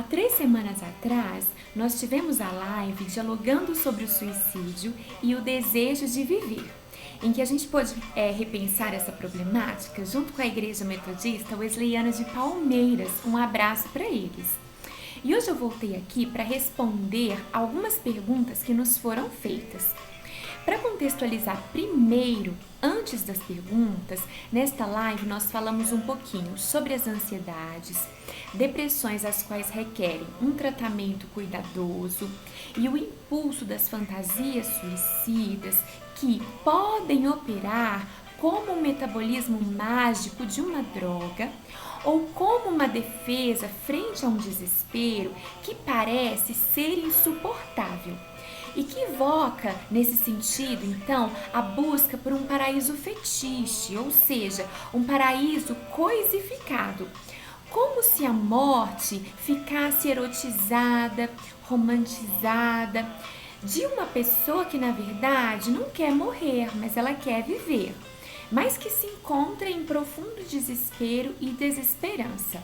3 semanas atrás, nós tivemos a live dialogando sobre o suicídio e o desejo de viver, em que a gente pôde repensar essa problemática junto com a Igreja Metodista Wesleyana de Palmeiras. Um abraço para eles. E hoje eu voltei aqui para responder algumas perguntas que nos foram feitas. Para contextualizar primeiro, antes das perguntas, nesta live nós falamos um pouquinho sobre as ansiedades, depressões as quais requerem um tratamento cuidadoso e o impulso das fantasias suicidas que podem operar como um metabolismo mágico de uma droga ou como uma defesa frente a um desespero que parece ser insuportável. E que evoca, nesse sentido, então, a busca por um paraíso fetiche, ou seja, um paraíso coisificado. Como se a morte ficasse erotizada, romantizada, de uma pessoa que, na verdade, não quer morrer, mas ela quer viver, mas que se encontra em profundo desespero e desesperança.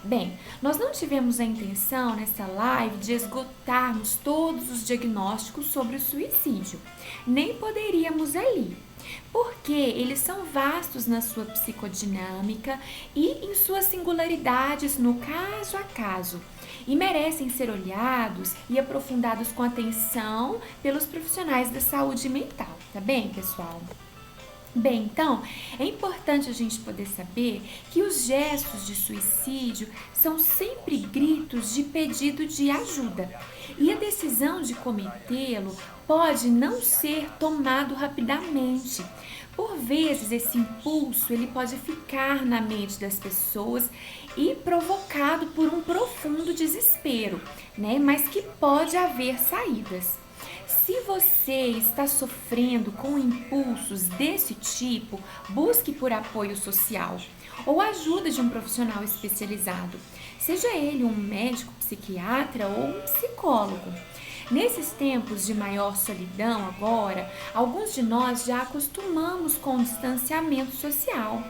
Bem, nós não tivemos a intenção nessa live de esgotarmos todos os diagnósticos sobre o suicídio, nem poderíamos ali, porque eles são vastos na sua psicodinâmica e em suas singularidades no caso a caso, e merecem ser olhados e aprofundados com atenção pelos profissionais da saúde mental, tá bem, pessoal? Bem, então, é importante a gente poder saber que os gestos de suicídio são sempre gritos de pedido de ajuda e a decisão de cometê-lo pode não ser tomado rapidamente. Por vezes, esse impulso ele pode ficar na mente das pessoas e provocado por um profundo desespero, né? Mas que pode haver saídas. Se você está sofrendo com impulsos desse tipo, busque por apoio social ou ajuda de um profissional especializado, seja ele um médico, psiquiatra ou um psicólogo. Nesses tempos de maior solidão agora, alguns de nós já acostumamos com o distanciamento social.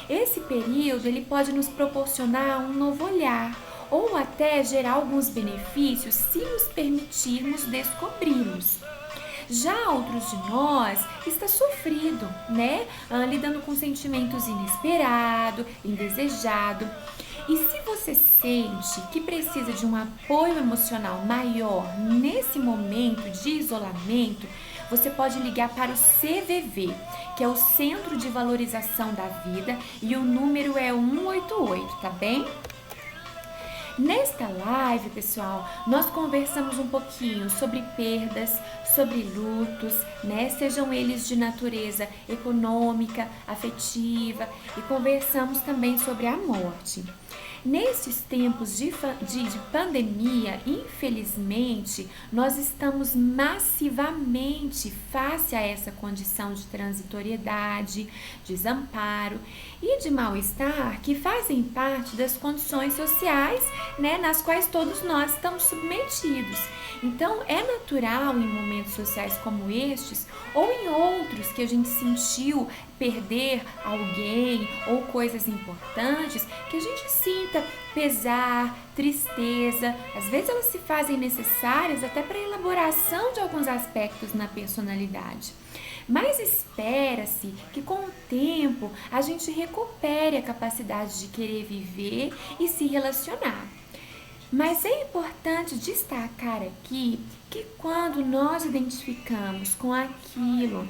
Esse período ele pode nos proporcionar um novo olhar ou até gerar alguns benefícios se nos permitirmos descobri-los. Já outros de nós está sofrido, né? Lidando com sentimentos inesperados, indesejado. E se você sente que precisa de um apoio emocional maior nesse momento de isolamento, você pode ligar para o CVV, que é o Centro de Valorização da Vida, e o número é 188, tá bem? Nesta live, pessoal, nós conversamos um pouquinho sobre perdas, sobre lutos, né? Sejam eles de natureza econômica, afetiva, e conversamos também sobre a morte. Nesses tempos de pandemia, infelizmente, nós estamos massivamente face a essa condição de transitoriedade, desamparo e de mal-estar que fazem parte das condições sociais, né, nas quais todos nós estamos submetidos. Então, é natural em momentos sociais como estes ou em outros que a gente sentiu perder alguém ou coisas importantes, que a gente sinta pesar, tristeza. Às vezes elas se fazem necessárias até para a elaboração de alguns aspectos na personalidade. Mas espera-se que com o tempo a gente recupere a capacidade de querer viver e se relacionar. Mas é importante destacar aqui que quando nós identificamos com aquilo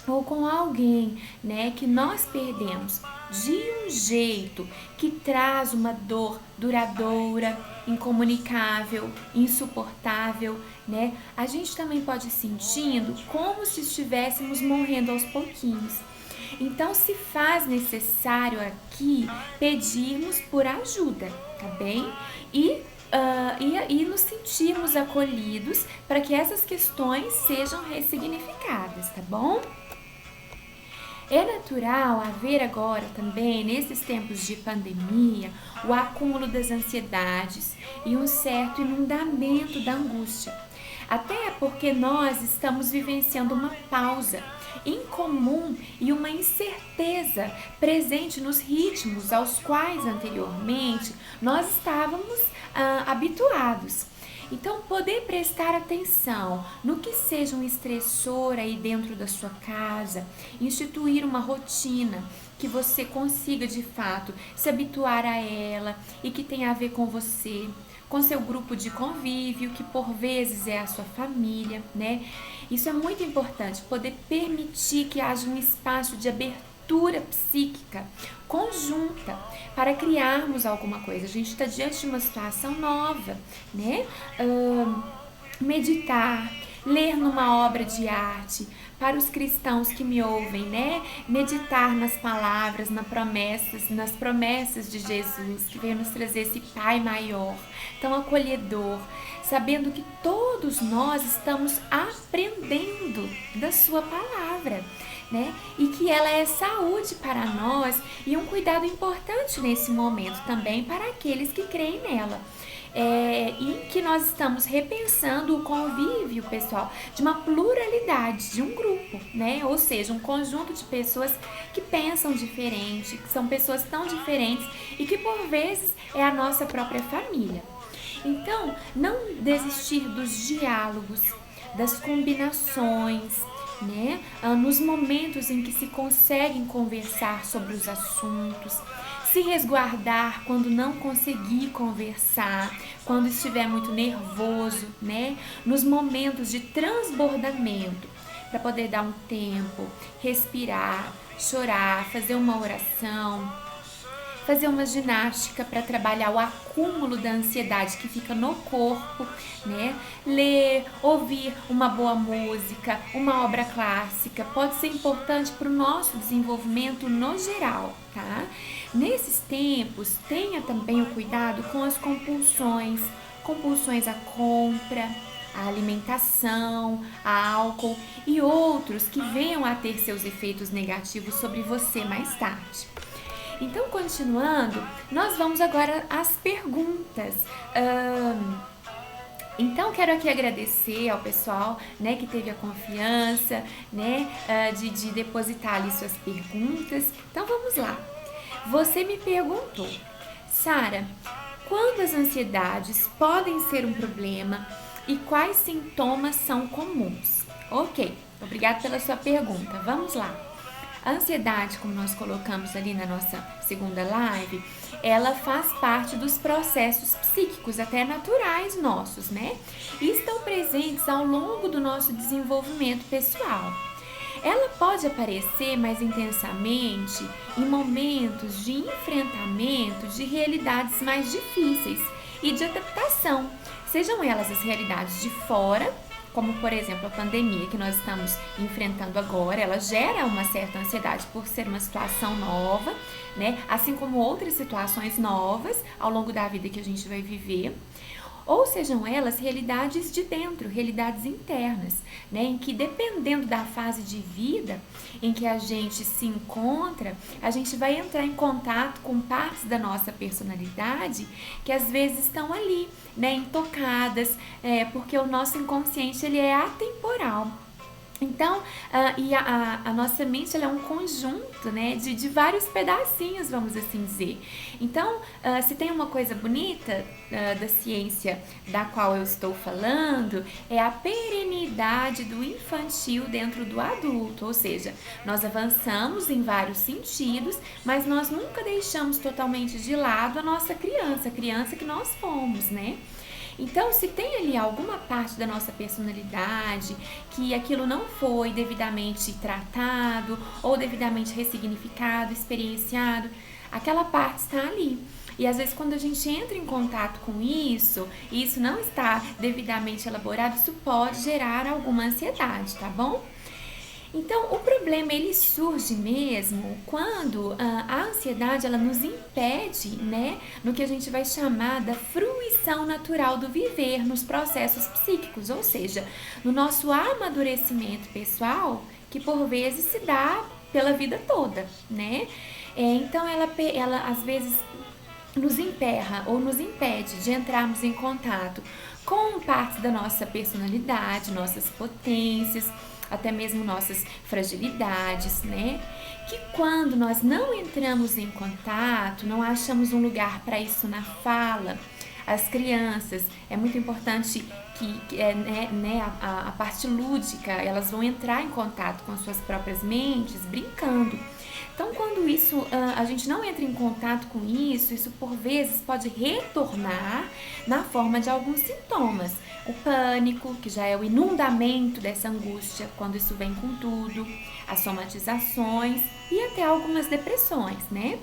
ou com alguém, né, que nós perdemos de um jeito que traz uma dor duradoura, incomunicável, insuportável, né, a gente também pode ir sentindo como se estivéssemos morrendo aos pouquinhos. Então, se faz necessário aqui pedirmos por ajuda, tá bem? E nos sentirmos acolhidos para que essas questões sejam ressignificadas, tá bom? É natural haver agora também, nesses tempos de pandemia, o acúmulo das ansiedades e um certo inundamento da angústia. Até porque nós estamos vivenciando uma pausa incomum e uma incerteza presente nos ritmos aos quais anteriormente nós estávamos habituados. Então, poder prestar atenção no que seja um estressor aí dentro da sua casa, instituir uma rotina que você consiga de fato se habituar a ela e que tenha a ver com você, com seu grupo de convívio, que por vezes é a sua família, né? Isso é muito importante, poder permitir que haja um espaço de abertura psíquica conjunta para criarmos alguma coisa. A gente está diante de uma situação nova, né? Meditar, ler numa obra de arte, para os cristãos que me ouvem, né? Meditar nas palavras, nas promessas de Jesus, que veio nos trazer esse Pai maior, tão acolhedor, sabendo que todos nós estamos aprendendo da sua palavra, né? E que ela é saúde para nós e um cuidado importante nesse momento também para aqueles que creem nela. E que nós estamos repensando o convívio, pessoal, de uma pluralidade, de um grupo, né? Ou seja, um conjunto de pessoas que pensam diferente, que são pessoas tão diferentes e que por vezes é a nossa própria família. Então, não desistir dos diálogos, das combinações, né? Nos momentos em que se conseguem conversar sobre os assuntos, se resguardar quando não conseguir conversar, quando estiver muito nervoso, né? Nos momentos de transbordamento, para poder dar um tempo, respirar, chorar, fazer uma oração, fazer uma ginástica para trabalhar o acúmulo da ansiedade que fica no corpo, né? Ler, ouvir uma boa música, uma obra clássica, pode ser importante para o nosso desenvolvimento no geral, tá? Nesses tempos, tenha também o cuidado com as compulsões à compra, à alimentação, a álcool e outros que venham a ter seus efeitos negativos sobre você mais tarde. Então, continuando, nós vamos agora às perguntas. Então, quero aqui agradecer ao pessoal, né, que teve a confiança, né, de depositar ali suas perguntas. Então, vamos lá. Você me perguntou, Sara, quando as ansiedades podem ser um problema e quais sintomas são comuns? Ok, obrigada pela sua pergunta. Vamos lá. A ansiedade, como nós colocamos ali na nossa segunda live, ela faz parte dos processos psíquicos, até naturais nossos, né? E estão presentes ao longo do nosso desenvolvimento pessoal. Ela pode aparecer mais intensamente em momentos de enfrentamento de realidades mais difíceis e de adaptação, sejam elas as realidades de fora, como por exemplo a pandemia que nós estamos enfrentando agora, ela gera uma certa ansiedade por ser uma situação nova, né? Assim como outras situações novas ao longo da vida que a gente vai viver. Ou sejam elas realidades de dentro, realidades internas, né? Em que dependendo da fase de vida em que a gente se encontra, a gente vai entrar em contato com partes da nossa personalidade que às vezes estão ali, né? Intocadas, porque o nosso inconsciente ele é atemporal. Então, a nossa mente ela é um conjunto, né, de vários pedacinhos, vamos assim dizer. Então, se tem uma coisa bonita da ciência da qual eu estou falando, é a perenidade do infantil dentro do adulto, ou seja, nós avançamos em vários sentidos, mas nós nunca deixamos totalmente de lado a nossa criança, a criança que nós fomos, né? Então, se tem ali alguma parte da nossa personalidade que aquilo não foi devidamente tratado ou devidamente ressignificado, experienciado, aquela parte está ali. E às vezes quando a gente entra em contato com isso, e isso não está devidamente elaborado, isso pode gerar alguma ansiedade, tá bom? Então, o problema ele surge mesmo quando a ansiedade ela nos impede, né, no que a gente vai chamar da fruição natural do viver nos processos psíquicos, ou seja, no nosso amadurecimento pessoal, que por vezes se dá pela vida toda, né? Então, ela às vezes nos emperra ou nos impede de entrarmos em contato com partes da nossa personalidade, nossas potências, até mesmo nossas fragilidades, né? Que quando nós não entramos em contato, não achamos um lugar para isso na fala, as crianças. É muito importante a parte lúdica, elas vão entrar em contato com suas próprias mentes brincando. Então, quando a gente não entra em contato com isso por vezes pode retornar na forma de alguns sintomas. O pânico, que já é o inundamento dessa angústia, quando isso vem com tudo, as somatizações e até algumas depressões, né?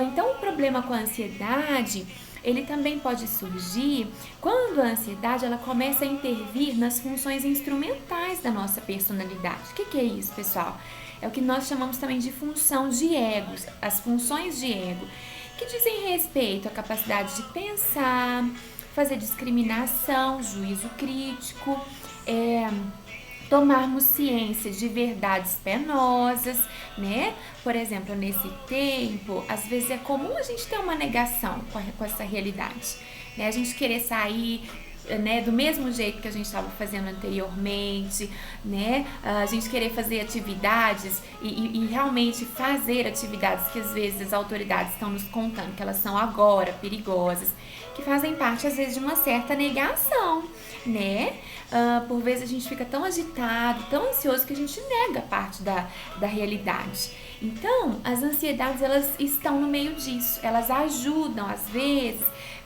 Então, o problema com a ansiedade, ele também pode surgir quando a ansiedade ela começa a intervir nas funções instrumentais da nossa personalidade. O que é isso, pessoal? É o que nós chamamos também de função de egos, as funções de ego, que dizem respeito à capacidade de pensar, fazer discriminação, juízo crítico, tomarmos ciência de verdades penosas, né? Por exemplo, nesse tempo, às vezes é comum a gente ter uma negação com essa realidade, né? A gente querer sair, né, do mesmo jeito que a gente estava fazendo anteriormente, né? A gente querer fazer atividades e realmente fazer atividades que às vezes as autoridades estão nos contando que elas são agora perigosas, que fazem parte às vezes de uma certa negação, né? Por vezes a gente fica tão agitado, tão ansioso que a gente nega parte da realidade. Então, as ansiedades elas estão no meio disso, elas ajudam às vezes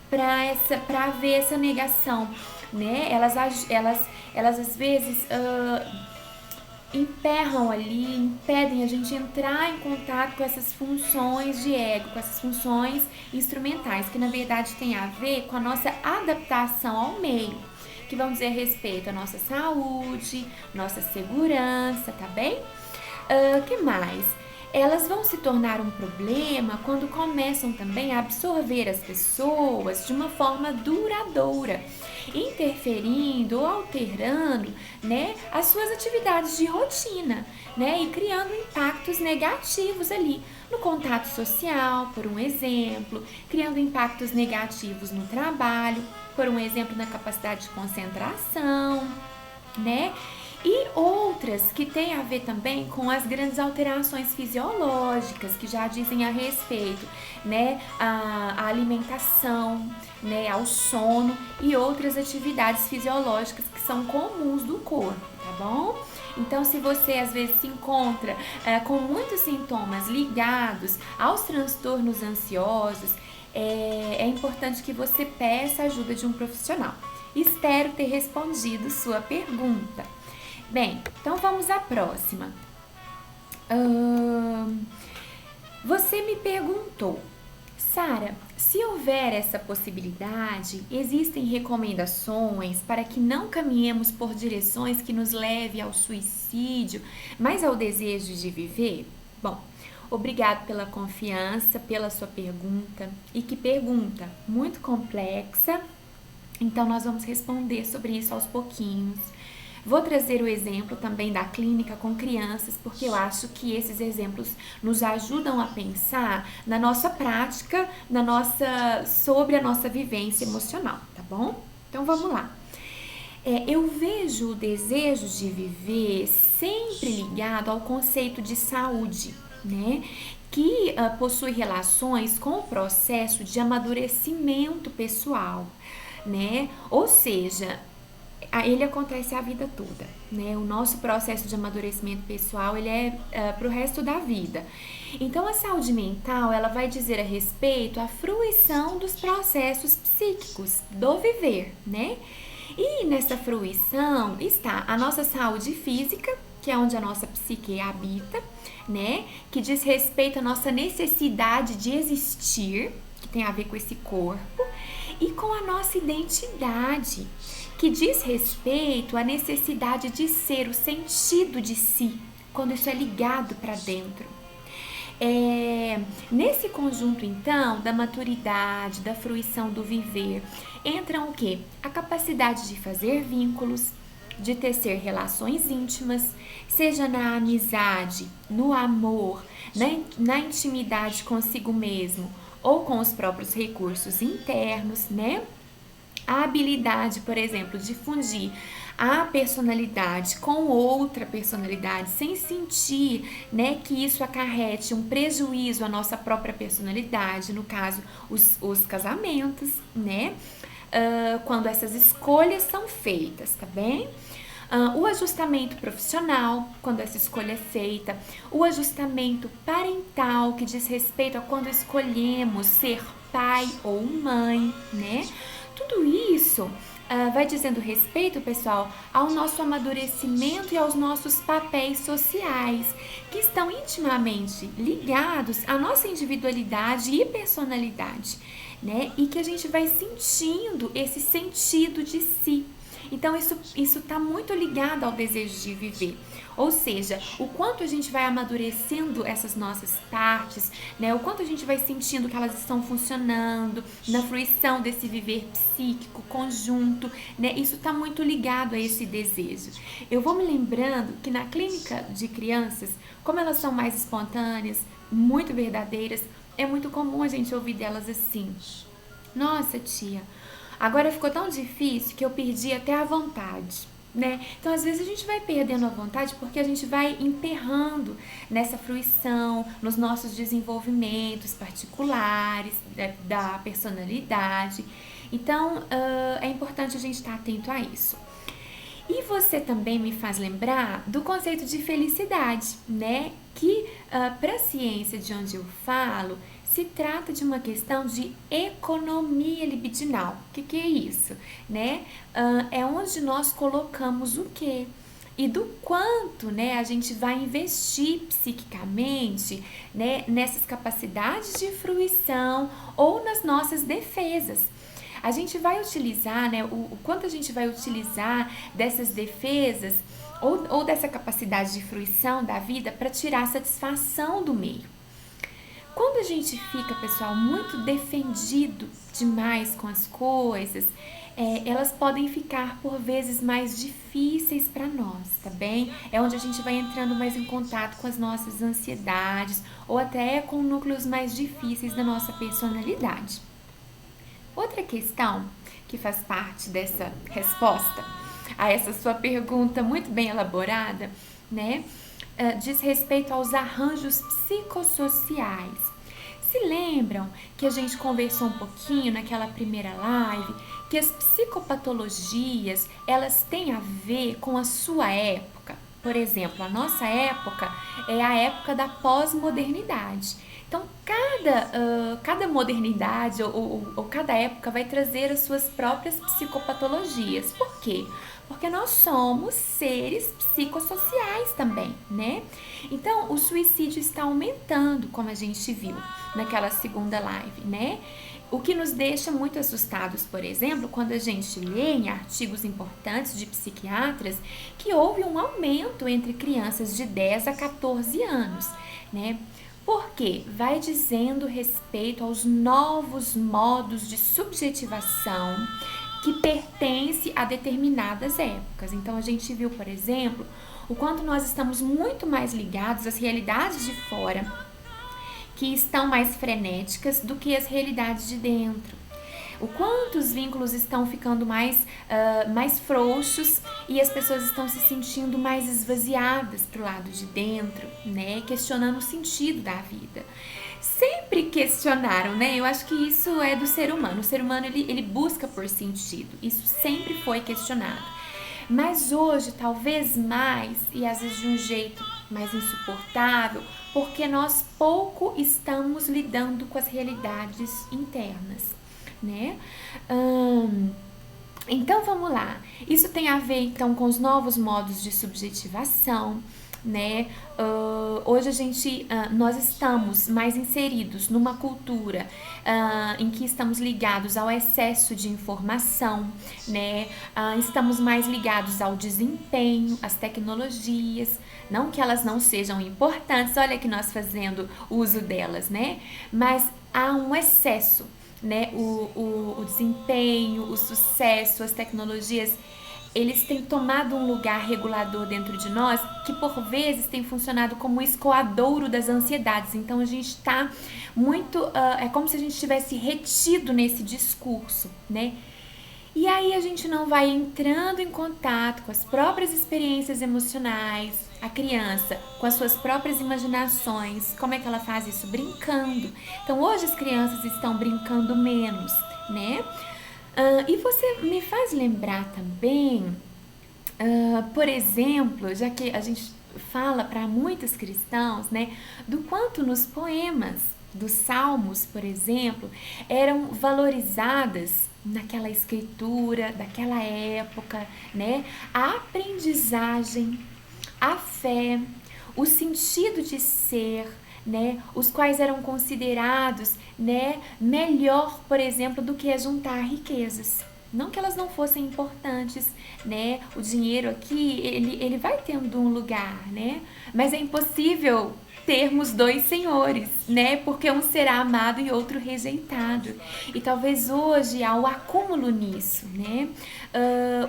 para haver essa negação, né? Elas às vezes emperram ali, impedem a gente entrar em contato com essas funções de ego, com essas funções instrumentais, que na verdade tem a ver com a nossa adaptação ao meio, que vão dizer respeito à nossa saúde, nossa segurança, tá bem? Que mais? Elas vão se tornar um problema quando começam também a absorver as pessoas de uma forma duradoura, interferindo ou alterando, né, as suas atividades de rotina, né, e criando impactos negativos ali no contato social, por um exemplo, criando impactos negativos no trabalho, por um exemplo, na capacidade de concentração, né? E outras que têm a ver também com as grandes alterações fisiológicas, que já dizem a respeito, né, à alimentação, né, ao sono e outras atividades fisiológicas que são comuns do corpo, tá bom? Então, se você às vezes se encontra com muitos sintomas ligados aos transtornos ansiosos, é importante que você peça a ajuda de um profissional. Espero ter respondido sua pergunta. Bem, então vamos à próxima. Você me perguntou, Sara, se houver essa possibilidade, existem recomendações para que não caminhemos por direções que nos levem ao suicídio, mas ao desejo de viver? Bom, obrigado pela confiança, pela sua pergunta. E que pergunta muito complexa. Então, nós vamos responder sobre isso aos pouquinhos. Vou trazer o exemplo também da clínica com crianças, porque eu acho que esses exemplos nos ajudam a pensar na nossa prática, sobre a nossa vivência emocional, tá bom? Então, vamos lá. Eu vejo o desejo de viver sempre ligado ao conceito de saúde, né? Que possui relações com o processo de amadurecimento pessoal, né? Ou seja, ele acontece a vida toda, né? O nosso processo de amadurecimento pessoal, ele é para o resto da vida. Então, a saúde mental, ela vai dizer a respeito à fruição dos processos psíquicos do viver, né? E nessa fruição está a nossa saúde física, que é onde a nossa psique habita, né? Que diz respeito à nossa necessidade de existir, que tem a ver com esse corpo, e com a nossa identidade, que diz respeito à necessidade de ser, o sentido de si, quando isso é ligado para dentro. Nesse conjunto, então, da maturidade, da fruição do viver, entram o quê? A capacidade de fazer vínculos, de tecer relações íntimas, seja na amizade, no amor, na intimidade consigo mesmo ou com os próprios recursos internos, né? A habilidade, por exemplo, de fundir a personalidade com outra personalidade sem sentir, né, que isso acarrete um prejuízo à nossa própria personalidade, no caso, os casamentos, né? Quando essas escolhas são feitas, tá bem? O ajustamento profissional, quando essa escolha é feita, o ajustamento parental, que diz respeito a quando escolhemos ser pai ou mãe, né? Tudo isso vai dizendo respeito, pessoal, ao nosso amadurecimento e aos nossos papéis sociais, que estão intimamente ligados à nossa individualidade e personalidade, né? E que a gente vai sentindo esse sentido de si. Então, isso está muito ligado ao desejo de viver. Ou seja, o quanto a gente vai amadurecendo essas nossas partes, né? O quanto a gente vai sentindo que elas estão funcionando na fruição desse viver psíquico, conjunto, né? Isso está muito ligado a esse desejo. Eu vou me lembrando que na clínica de crianças, como elas são mais espontâneas, muito verdadeiras, é muito comum a gente ouvir delas assim: nossa, tia, agora ficou tão difícil que eu perdi até a vontade, né? Então, às vezes a gente vai perdendo a vontade porque a gente vai emperrando nessa fruição, nos nossos desenvolvimentos particulares, da personalidade. Então, é importante a gente estar atento a isso. E você também me faz lembrar do conceito de felicidade, né? Que para a ciência de onde eu falo, se trata de uma questão de economia libidinal. O que é isso? Né? É onde nós colocamos o quê? E do quanto, né, a gente vai investir psiquicamente, né, nessas capacidades de fruição ou nas nossas defesas. A gente vai utilizar, né, o quanto a gente vai utilizar dessas defesas ou dessa capacidade de fruição da vida para tirar satisfação do meio. Quando a gente fica, pessoal, muito defendido demais com as coisas, elas podem ficar por vezes mais difíceis para nós, tá bem? É onde a gente vai entrando mais em contato com as nossas ansiedades ou até com núcleos mais difíceis da nossa personalidade. Outra questão que faz parte dessa resposta a essa sua pergunta muito bem elaborada, né, diz respeito aos arranjos psicossociais. Se lembram que a gente conversou um pouquinho naquela primeira live que as psicopatologias, elas têm a ver com a sua época? Por exemplo, a nossa época é a época da pós-modernidade. Então, cada modernidade ou cada época vai trazer as suas próprias psicopatologias. Por quê? Porque nós somos seres psicossociais também, né? Então, o suicídio está aumentando, como a gente viu naquela segunda live, né? O que nos deixa muito assustados, por exemplo, quando a gente lê em artigos importantes de psiquiatras que houve um aumento entre crianças de 10 a 14 anos, né? Porque vai dizendo respeito aos novos modos de subjetivação que pertence a determinadas épocas. Então, a gente viu, por exemplo, o quanto nós estamos muito mais ligados às realidades de fora, que estão mais frenéticas do que as realidades de dentro. O quanto os vínculos estão ficando mais frouxos e as pessoas estão se sentindo mais esvaziadas pro lado de dentro, né? Questionando o sentido da vida. Sempre questionaram, né? Eu acho que isso é do ser humano. O ser humano, ele busca por sentido. Isso sempre foi questionado. Mas hoje, talvez mais, e às vezes de um jeito mais insuportável, porque nós pouco estamos lidando com as realidades internas, né? Então, vamos lá. Isso tem a ver, então, com os novos modos de subjetivação, né? Hoje nós estamos mais inseridos numa cultura em que estamos ligados ao excesso de informação, né? Estamos mais ligados ao desempenho, às tecnologias, não que elas não sejam importantes, olha que nós fazendo uso delas, né? Mas há um excesso, né? O desempenho, o sucesso, as tecnologias, eles têm tomado um lugar regulador dentro de nós que por vezes tem funcionado como um escoadouro das ansiedades. Então a gente está muito, é como se a gente tivesse retido nesse discurso, né? E aí a gente não vai entrando em contato com as próprias experiências emocionais, a criança com as suas próprias imaginações. Como é que ela faz isso? Brincando. Então hoje as crianças estão brincando menos, né? E você me faz lembrar também, por exemplo, já que a gente fala para muitos cristãos, né, do quanto nos poemas dos Salmos, por exemplo, eram valorizadas naquela escritura daquela época, né, a aprendizagem, a fé, o sentido de ser, né, os quais eram considerados, né, melhor, por exemplo, do que juntar riquezas. Não que elas não fossem importantes, né? O dinheiro aqui, ele vai tendo um lugar, né? Mas é impossível termos dois senhores, né? Porque um será amado e outro rejeitado. E talvez hoje há o acúmulo nisso, né?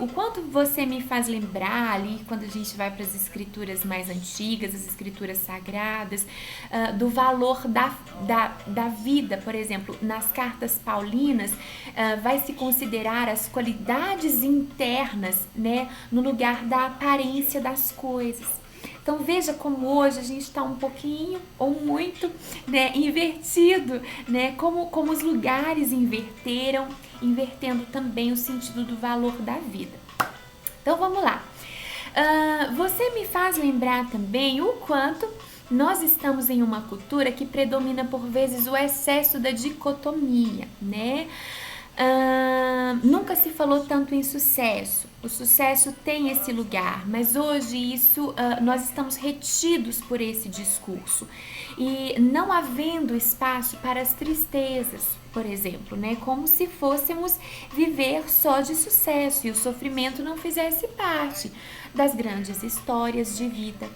O quanto você me faz lembrar ali, quando a gente vai para as escrituras mais antigas, as escrituras sagradas, do valor da vida, por exemplo, nas cartas paulinas, vai se considerar as qualidades internas, né, no lugar da aparência das coisas. Então veja como hoje a gente está um pouquinho ou muito, né, invertido, né, como os lugares inverteram, invertendo também o sentido do valor da vida. Então vamos lá. Você me faz lembrar também o quanto nós estamos em uma cultura que predomina por vezes o excesso da dicotomia, né? Nunca se falou tanto em sucesso. O sucesso tem esse lugar, mas hoje nós estamos retidos por esse discurso e não havendo espaço para as tristezas, por exemplo, né? Como se fôssemos viver só de sucesso e o sofrimento não fizesse parte das grandes histórias de vida,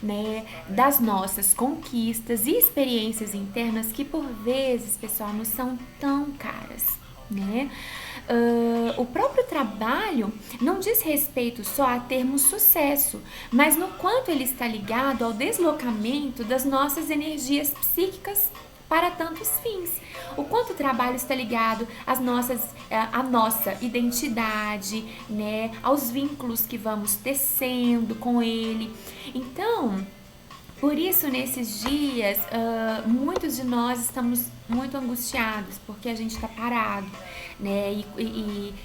né, das nossas conquistas e experiências internas que por vezes, pessoal, não são tão caras, né? O próprio trabalho não diz respeito só a termos sucesso, mas no quanto ele está ligado ao deslocamento das nossas energias psíquicas para tantos fins. O quanto o trabalho está ligado à nossa identidade, né, aos vínculos que vamos tecendo com ele. Então, por isso, nesses dias, muitos de nós estamos muito angustiados, porque a gente está parado, né?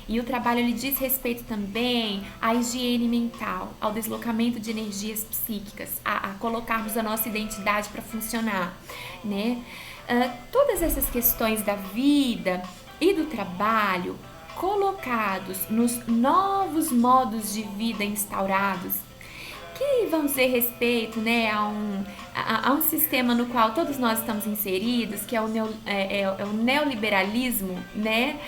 E o trabalho ele diz respeito também à higiene mental, ao deslocamento de energias psíquicas, a colocarmos a nossa identidade para funcionar, né? Todas essas questões da vida e do trabalho colocados nos novos modos de vida instaurados, que vão dizer respeito, né, a um sistema no qual todos nós estamos inseridos, que é o neoliberalismo, né?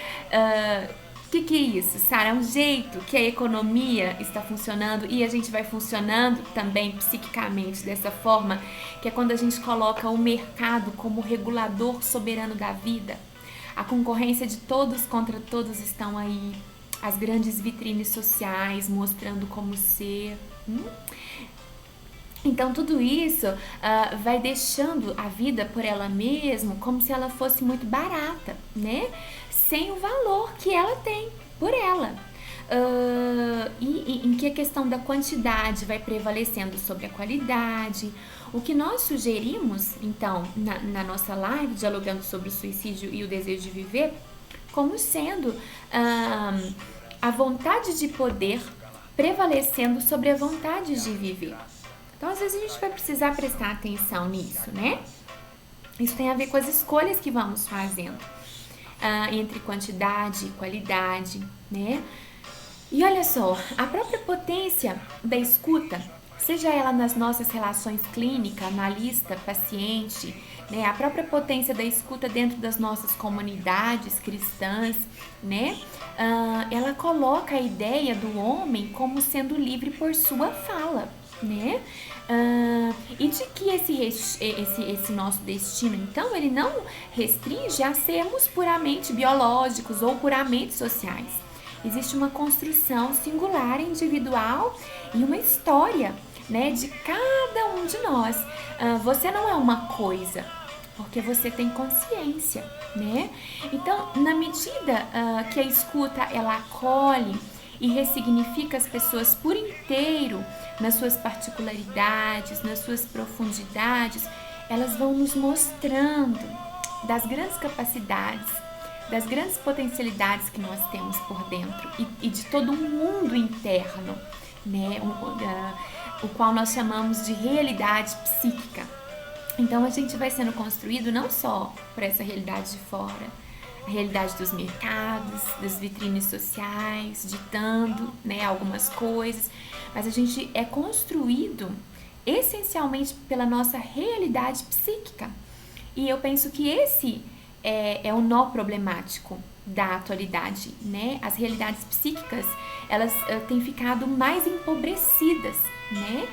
Que é isso, Sara? É um jeito que a economia está funcionando e a gente vai funcionando também psiquicamente dessa forma, que é quando a gente coloca o mercado como regulador soberano da vida. A concorrência de todos contra todos estão aí, as grandes vitrines sociais mostrando como ser. Então tudo isso vai deixando a vida por ela mesma como se ela fosse muito barata, né? Sem o valor que ela tem por ela. E em que a questão da quantidade vai prevalecendo sobre a qualidade. O que nós sugerimos, então, na nossa live, dialogando sobre o suicídio e o desejo de viver, como sendo a vontade de poder prevalecendo sobre a vontade de viver. Então, às vezes, a gente vai precisar prestar atenção nisso, né? Isso tem a ver com as escolhas que vamos fazendo entre quantidade e qualidade, né? E olha só, a própria potência da escuta, seja ela nas nossas relações clínica, analista, paciente, né? A própria potência da escuta dentro das nossas comunidades cristãs, né? Ela coloca a ideia do homem como sendo livre por sua fala, né? E de que esse nosso destino, então, ele não restringe a sermos puramente biológicos ou puramente sociais. Existe uma construção singular, individual e uma história, né, de cada um de nós. Você não é uma coisa, porque você tem consciência, né? Então, na medida que a escuta ela acolhe e ressignifica as pessoas por inteiro, nas suas particularidades, nas suas profundidades, elas vão nos mostrando das grandes capacidades, das grandes potencialidades que nós temos por dentro e de todo um mundo interno, né? O qual nós chamamos de realidade psíquica. Então a gente vai sendo construído não só por essa realidade de fora, a realidade dos mercados, das vitrines sociais, ditando, né, algumas coisas, mas a gente é construído essencialmente pela nossa realidade psíquica. E eu penso que esse é o nó problemático da atualidade, né? As realidades psíquicas, elas têm ficado mais empobrecidas, né?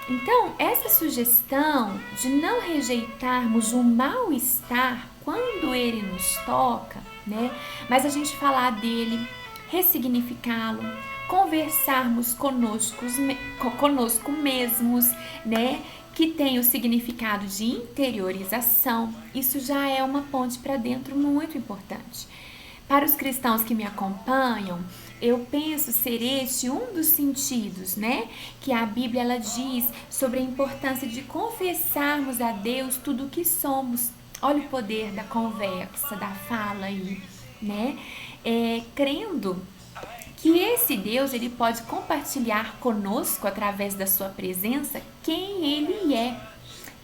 Então, essa sugestão de não rejeitarmos o mal-estar quando ele nos toca, né? Mas a gente falar dele, ressignificá-lo, conversarmos conosco mesmos, né? Que tem o significado de interiorização, isso já é uma ponte para dentro muito importante. Para os cristãos que me acompanham, eu penso ser este um dos sentidos, né? Que a Bíblia ela diz sobre a importância de confessarmos a Deus tudo o que somos. Olha o poder da conversa, da fala aí, né? Crendo que esse Deus ele pode compartilhar conosco através da sua presença quem ele é,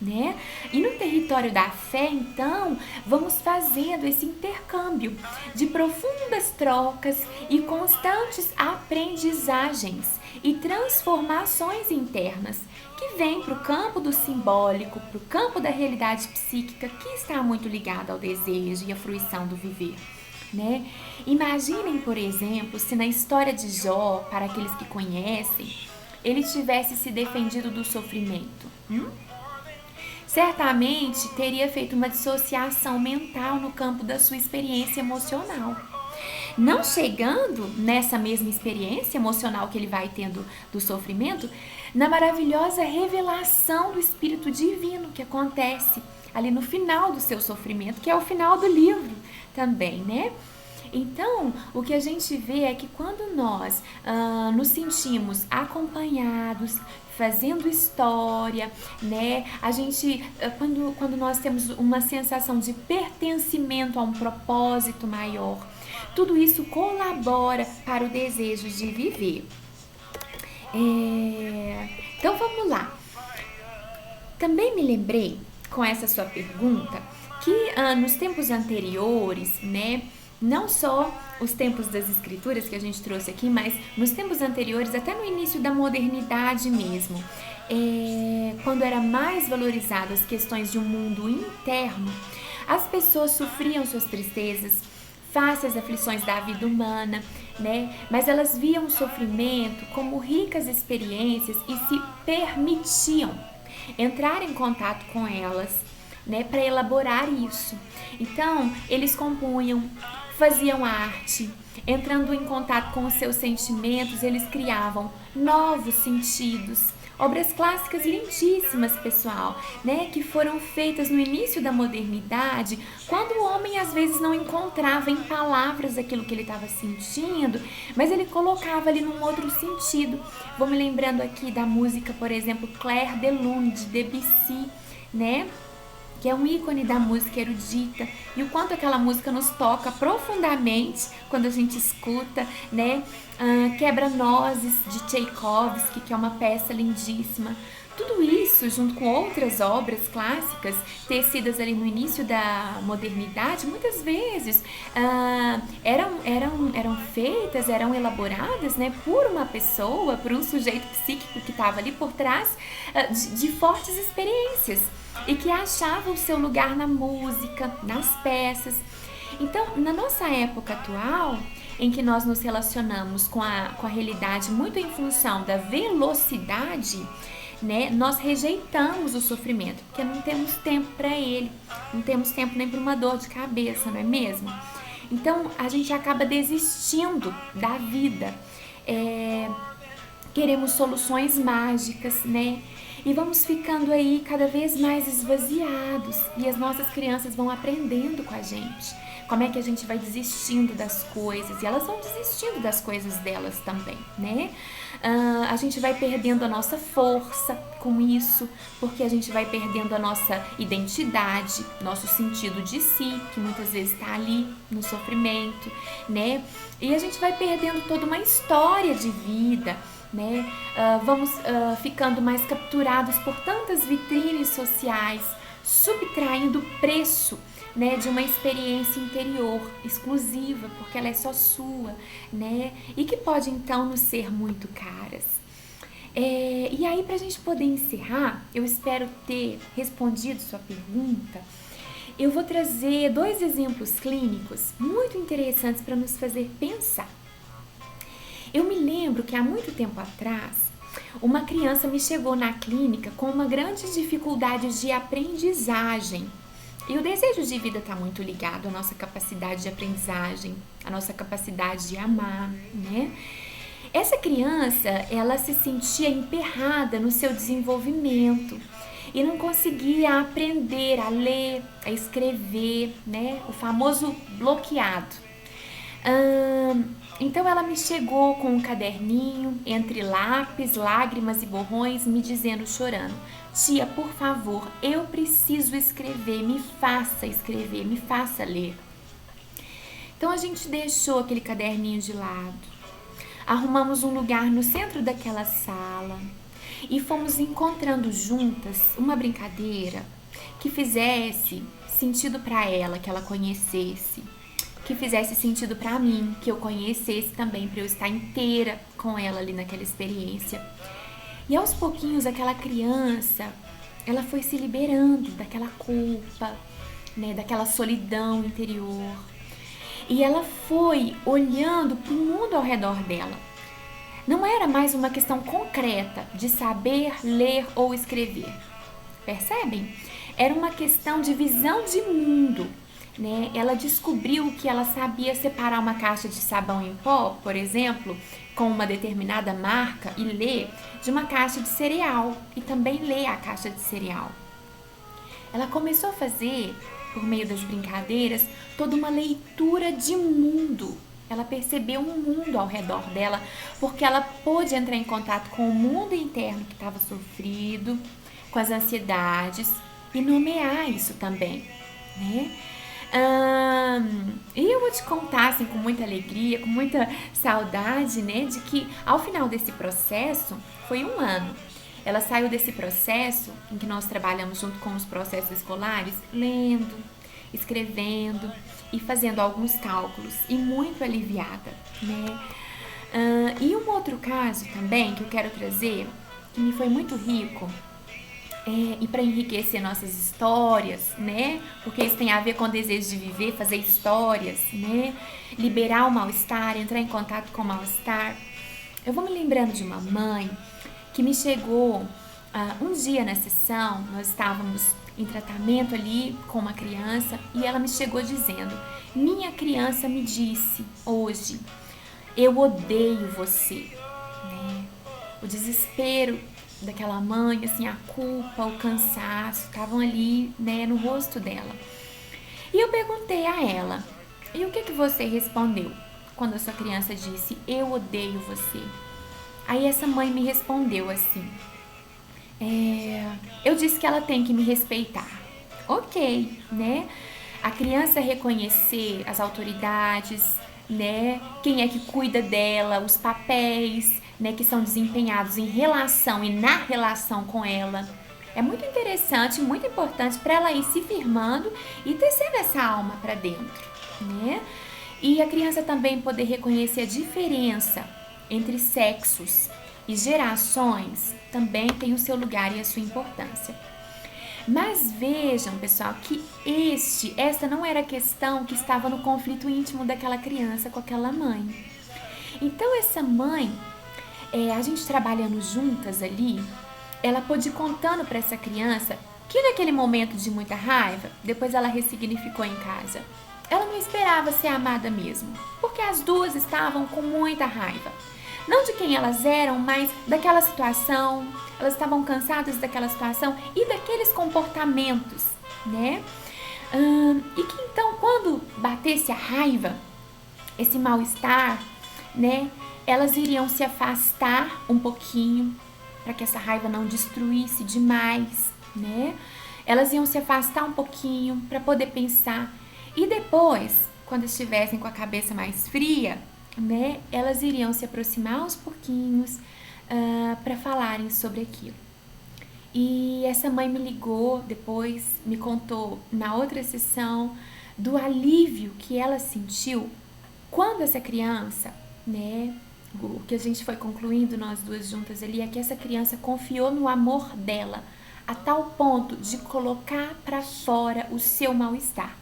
né? E no território da fé, então, vamos fazendo esse intercâmbio de profundas trocas e constantes aprendizagens e transformações internas que vêm para o campo do simbólico, para o campo da realidade psíquica que está muito ligada ao desejo e à fruição do viver. Né? Imaginem, por exemplo, se na história de Jó, para aqueles que conhecem, ele tivesse se defendido do sofrimento. Certamente teria feito uma dissociação mental no campo da sua experiência emocional. Não chegando nessa mesma experiência emocional que ele vai tendo do sofrimento, na maravilhosa revelação do Espírito Divino que acontece ali no final do seu sofrimento, que é o final do livro também, né? Então, o que a gente vê é que quando nós nos sentimos acompanhados, fazendo história, né? A gente, quando nós temos uma sensação de pertencimento a um propósito maior, tudo isso colabora para o desejo de viver. Então, vamos lá. Também me lembrei, com essa sua pergunta, que nos tempos anteriores, né? Não só os tempos das escrituras que a gente trouxe aqui, mas nos tempos anteriores, até no início da modernidade mesmo, quando era mais valorizado as questões de um mundo interno, as pessoas sofriam suas tristezas, face às aflições da vida humana, né? Mas elas viam o sofrimento como ricas experiências e se permitiam entrar em contato com elas, né, para elaborar isso. Então, eles compunham, faziam arte, entrando em contato com os seus sentimentos, eles criavam novos sentidos. Obras clássicas lindíssimas, pessoal, né, que foram feitas no início da modernidade, quando o homem às vezes não encontrava em palavras aquilo que ele estava sentindo, mas ele colocava ali num outro sentido. Vou me lembrando aqui da música, por exemplo, Clair de Lune, de Debussy, né, que é um ícone da música erudita, e o quanto aquela música nos toca profundamente quando a gente escuta, né? Quebra-nozes de Tchaikovsky, que é uma peça lindíssima. Tudo isso, junto com outras obras clássicas, tecidas ali no início da modernidade, muitas vezes eram feitas, eram elaboradas, né, por uma pessoa, por um sujeito psíquico que estava ali por trás de fortes experiências e que achava o seu lugar na música, nas peças. Então, na nossa época atual, em que nós nos relacionamos com a realidade muito em função da velocidade, né, nós rejeitamos o sofrimento, porque não temos tempo para ele, não temos tempo nem para uma dor de cabeça, não é mesmo? Então, a gente acaba desistindo da vida, queremos soluções mágicas, né? E vamos ficando aí cada vez mais esvaziados e as nossas crianças vão aprendendo com a gente como é que a gente vai desistindo das coisas e elas vão desistindo das coisas delas também, né? A gente vai perdendo a nossa força com isso, porque a gente vai perdendo a nossa identidade, nosso sentido de si, que muitas vezes está ali no sofrimento, né? E a gente vai perdendo toda uma história de vida, né? Vamos ficando mais capturados por tantas vitrines sociais, subtraindo o preço, né, de uma experiência interior exclusiva, porque ela é só sua, né, e que pode então nos ser muito caras. E aí, para a gente poder encerrar, eu espero ter respondido sua pergunta. Eu vou trazer 2 exemplos clínicos muito interessantes para nos fazer pensar. Eu me lembro que há muito tempo atrás, uma criança me chegou na clínica com uma grande dificuldade de aprendizagem. E o desejo de vida está muito ligado à nossa capacidade de aprendizagem, à nossa capacidade de amar, né? Essa criança, ela se sentia emperrada no seu desenvolvimento e não conseguia aprender a ler, a escrever, né? O famoso bloqueado. Então ela me chegou com um caderninho, entre lápis, lágrimas e borrões, me dizendo, chorando: tia, por favor, eu preciso escrever, me faça escrever, me faça ler. Então a gente deixou aquele caderninho de lado, arrumamos um lugar no centro daquela sala e fomos encontrando juntas uma brincadeira que fizesse sentido para ela, que ela conhecesse, que fizesse sentido para mim, que eu conhecesse também, para eu estar inteira com ela ali naquela experiência. E aos pouquinhos aquela criança, ela foi se liberando daquela culpa, né, daquela solidão interior. E ela foi olhando para o mundo ao redor dela. Não era mais uma questão concreta de saber ler ou escrever. Percebem? Era uma questão de visão de mundo. Né? Ela descobriu que ela sabia separar uma caixa de sabão em pó, por exemplo, com uma determinada marca e ler, de uma caixa de cereal e também ler a caixa de cereal. Ela começou a fazer, por meio das brincadeiras, toda uma leitura de mundo. Ela percebeu um mundo ao redor dela, porque ela pôde entrar em contato com o mundo interno que estava sofrido, com as ansiedades e nomear isso também, né? E eu vou te contar assim, com muita alegria, com muita saudade, né, de que ao final desse processo, foi 1 ano, ela saiu desse processo em que nós trabalhamos junto com os processos escolares, lendo, escrevendo e fazendo alguns cálculos e muito aliviada, né? E um outro caso também que eu quero trazer, que me foi muito rico, e para enriquecer nossas histórias, né? Porque isso tem a ver com o desejo de viver, fazer histórias, né? Liberar o mal-estar, entrar em contato com o mal-estar. Eu vou me lembrando de uma mãe que me chegou um dia na sessão, nós estávamos em tratamento ali com uma criança e ela me chegou dizendo: minha criança me disse hoje, eu odeio você, né? O desespero daquela mãe, assim, a culpa, o cansaço, estavam ali, né, no rosto dela. E eu perguntei a ela: e o que você respondeu quando a sua criança disse, eu odeio você? Aí essa mãe me respondeu assim, eu disse que ela tem que me respeitar. Ok, né? A criança reconhecer as autoridades, né? Quem é que cuida dela, os papéis, né, que são desempenhados em relação e na relação com ela. É muito interessante, muito importante para ela ir se firmando e tecendo essa alma para dentro, né? E a criança também poder reconhecer a diferença entre sexos e gerações também tem o seu lugar e a sua importância. Mas vejam, pessoal, que essa não era a questão que estava no conflito íntimo daquela criança com aquela mãe. Então essa mãe, a gente trabalhando juntas ali, ela pôde ir contando para essa criança que naquele momento de muita raiva, depois ela ressignificou em casa, ela não esperava ser amada mesmo, porque as duas estavam com muita raiva. não de quem elas eram, mas daquela situação. Elas estavam cansadas daquela situação e daqueles comportamentos, né? E que então, quando batesse a raiva, esse mal-estar, né, elas iriam se afastar um pouquinho para que essa raiva não destruísse demais, né? Elas iam se afastar um pouquinho para poder pensar e depois, quando estivessem com a cabeça mais fria, né, elas iriam se aproximar aos pouquinhos para falarem sobre aquilo. E essa mãe me ligou depois, me contou na outra sessão do alívio que ela sentiu quando essa criança, né, o que a gente foi concluindo nós duas juntas ali é que essa criança confiou no amor dela a tal ponto de colocar para fora o seu mal-estar.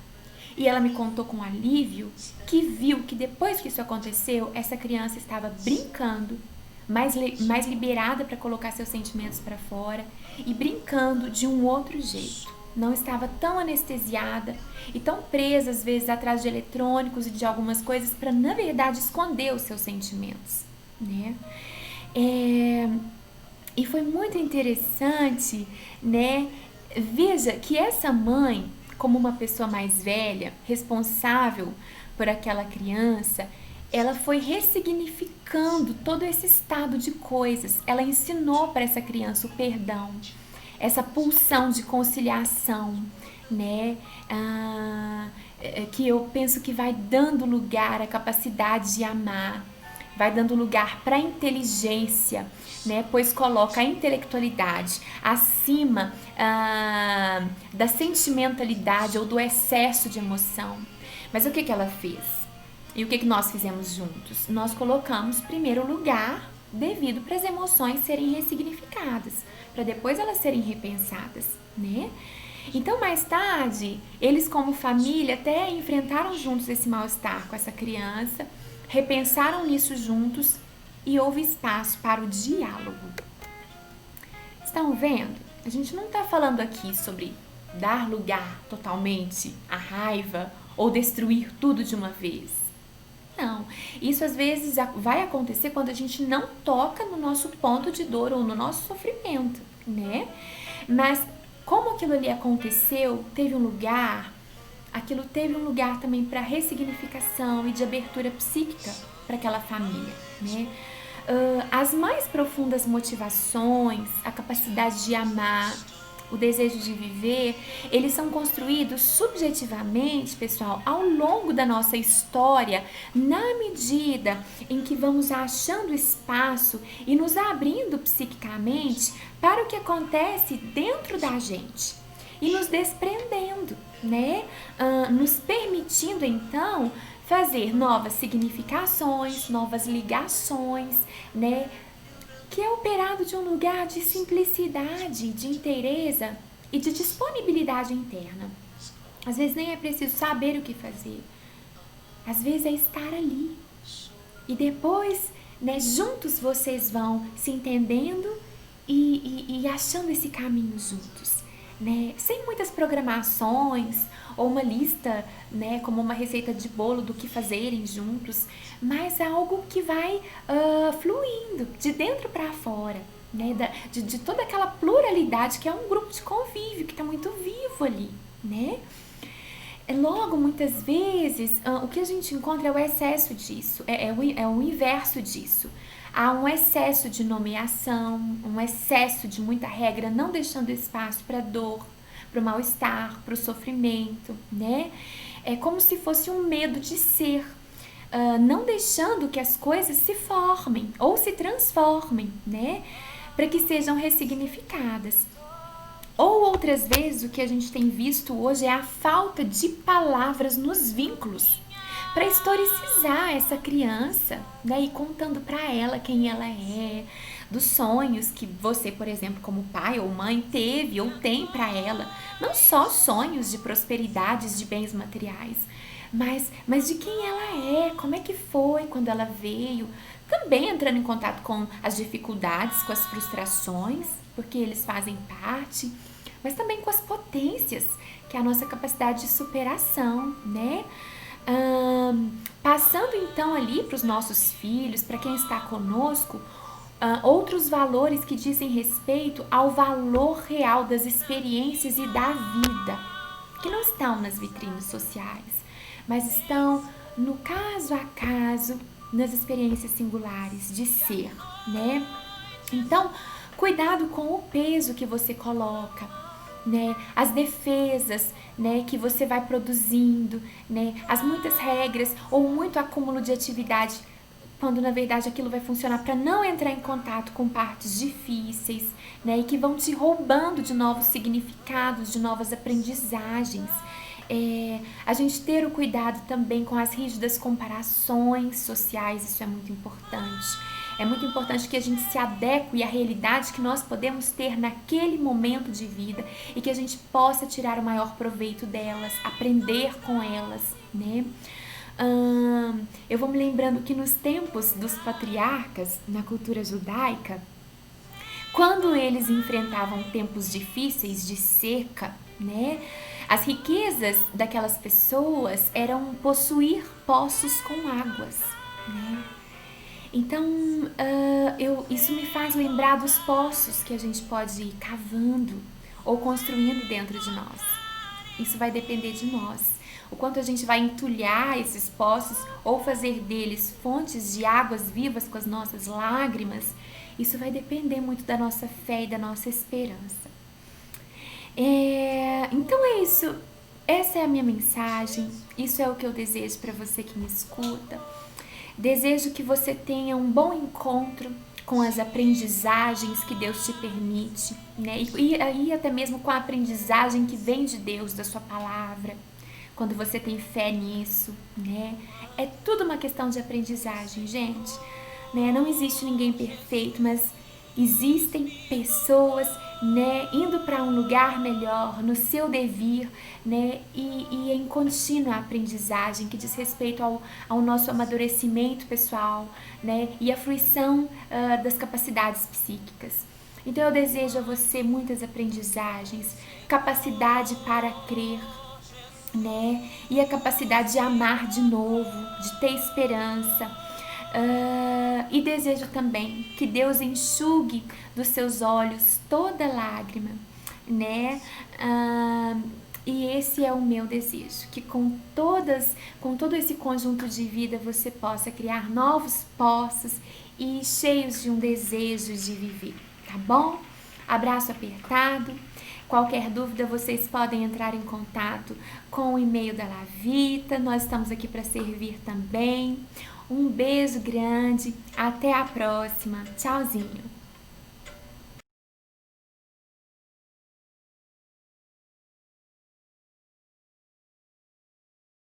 E ela me contou com alívio que viu que depois que isso aconteceu, essa criança estava brincando, mais liberada para colocar seus sentimentos para fora e brincando de um outro jeito. Não estava tão anestesiada e tão presa às vezes atrás de eletrônicos e de algumas coisas para na verdade esconder os seus sentimentos, né? E foi muito interessante, né? Veja que essa mãe, como uma pessoa mais velha, responsável por aquela criança, ela foi ressignificando todo esse estado de coisas. Ela ensinou para essa criança o perdão, essa pulsão de conciliação, né? Que eu penso que vai dando lugar à capacidade de amar, vai dando lugar para a inteligência, né? Pois coloca a intelectualidade acima da sentimentalidade ou do excesso de emoção. Mas o que ela fez? E o que nós fizemos juntos? Nós colocamos primeiro lugar devido para as emoções serem ressignificadas, para depois elas serem repensadas, né? Então, mais tarde, eles como família até enfrentaram juntos esse mal-estar com essa criança, repensaram nisso juntos e houve espaço para o diálogo. Estão vendo? A gente não está falando aqui sobre dar lugar totalmente à raiva ou destruir tudo de uma vez. Não, isso às vezes vai acontecer quando a gente não toca no nosso ponto de dor ou no nosso sofrimento, né? Mas como aquilo ali aconteceu, aquilo teve um lugar também para ressignificação e de abertura psíquica para aquela família, né? As mais profundas motivações, a capacidade de amar, o desejo de viver, eles são construídos subjetivamente, pessoal, ao longo da nossa história, na medida em que vamos achando espaço e nos abrindo psiquicamente para o que acontece dentro da gente e nos desprendendo, né? Nos permitindo, então, fazer novas significações, novas ligações, né? Que é operado de um lugar de simplicidade, de inteireza e de disponibilidade interna. Às vezes nem é preciso saber o que fazer. Às vezes é estar ali. E depois, né, juntos vocês vão se entendendo e achando esse caminho juntos, né? Sem muitas programações ou uma lista, né, como uma receita de bolo do que fazerem juntos, mas algo que vai fluindo de dentro para fora, né, de toda aquela pluralidade que é um grupo de convívio que está muito vivo ali, né? Logo, muitas vezes, o que a gente encontra é o excesso disso, é o inverso disso. Há um excesso de nomeação, um excesso de muita regra, não deixando espaço para dor, para o mal-estar, para o sofrimento, né? É como se fosse um medo de ser, não deixando que as coisas se formem ou se transformem, né? Para que sejam ressignificadas. Ou outras vezes o que a gente tem visto hoje é a falta de palavras nos vínculos para historicizar essa criança, né? E contando para ela quem ela é, dos sonhos que você, por exemplo, como pai ou mãe teve ou tem para ela, não só sonhos de prosperidades, de bens materiais, mas de quem ela é, como é que foi quando ela veio, também entrando em contato com as dificuldades, com as frustrações, porque eles fazem parte, mas também com as potências, que é a nossa capacidade de superação, né? Passando então ali para os nossos filhos, para quem está conosco, outros valores que dizem respeito ao valor real das experiências e da vida, que não estão nas vitrines sociais, mas estão no caso a caso, nas experiências singulares de ser, né? Então, cuidado com o peso que você coloca, né? As defesas, né, que você vai produzindo, né? As muitas regras ou muito acúmulo de atividade, quando na verdade aquilo vai funcionar para não entrar em contato com partes difíceis, né? E que vão te roubando de novos significados, de novas aprendizagens. A gente ter o cuidado também com as rígidas comparações sociais, isso é muito importante. É muito importante que a gente se adeque à realidade que nós podemos ter naquele momento de vida e que a gente possa tirar o maior proveito delas, aprender com elas, né? Eu vou me lembrando que nos tempos dos patriarcas, na cultura judaica, quando eles enfrentavam tempos difíceis de seca, né? As riquezas daquelas pessoas eram possuir poços com águas, né? Então, isso me faz lembrar dos poços que a gente pode ir cavando ou construindo dentro de nós. Isso vai depender de nós. O quanto a gente vai entulhar esses poços ou fazer deles fontes de águas vivas com as nossas lágrimas, isso vai depender muito da nossa fé e da nossa esperança. Então é isso. Essa é a minha mensagem. Isso é o que eu desejo para você que me escuta. Desejo que você tenha um bom encontro com as aprendizagens que Deus te permite, né? E até mesmo com a aprendizagem que vem de Deus, da sua palavra, quando você tem fé nisso, né? É tudo uma questão de aprendizagem, gente, né? Não existe ninguém perfeito, mas existem pessoas, né, indo para um lugar melhor, no seu devir, né, e em contínua aprendizagem que diz respeito ao nosso amadurecimento pessoal, né, e a fruição das capacidades psíquicas. Então eu desejo a você muitas aprendizagens, capacidade para crer, né, e a capacidade de amar de novo, de ter esperança. E desejo também que Deus enxugue dos seus olhos toda lágrima, né? E esse é o meu desejo, que com todo esse conjunto de vida você possa criar novos poços e cheios de um desejo de viver, tá bom? Abraço apertado. Qualquer dúvida, vocês podem entrar em contato com o e-mail da Lavita. Nós estamos aqui para servir também. Um beijo grande. Até a próxima. Tchauzinho.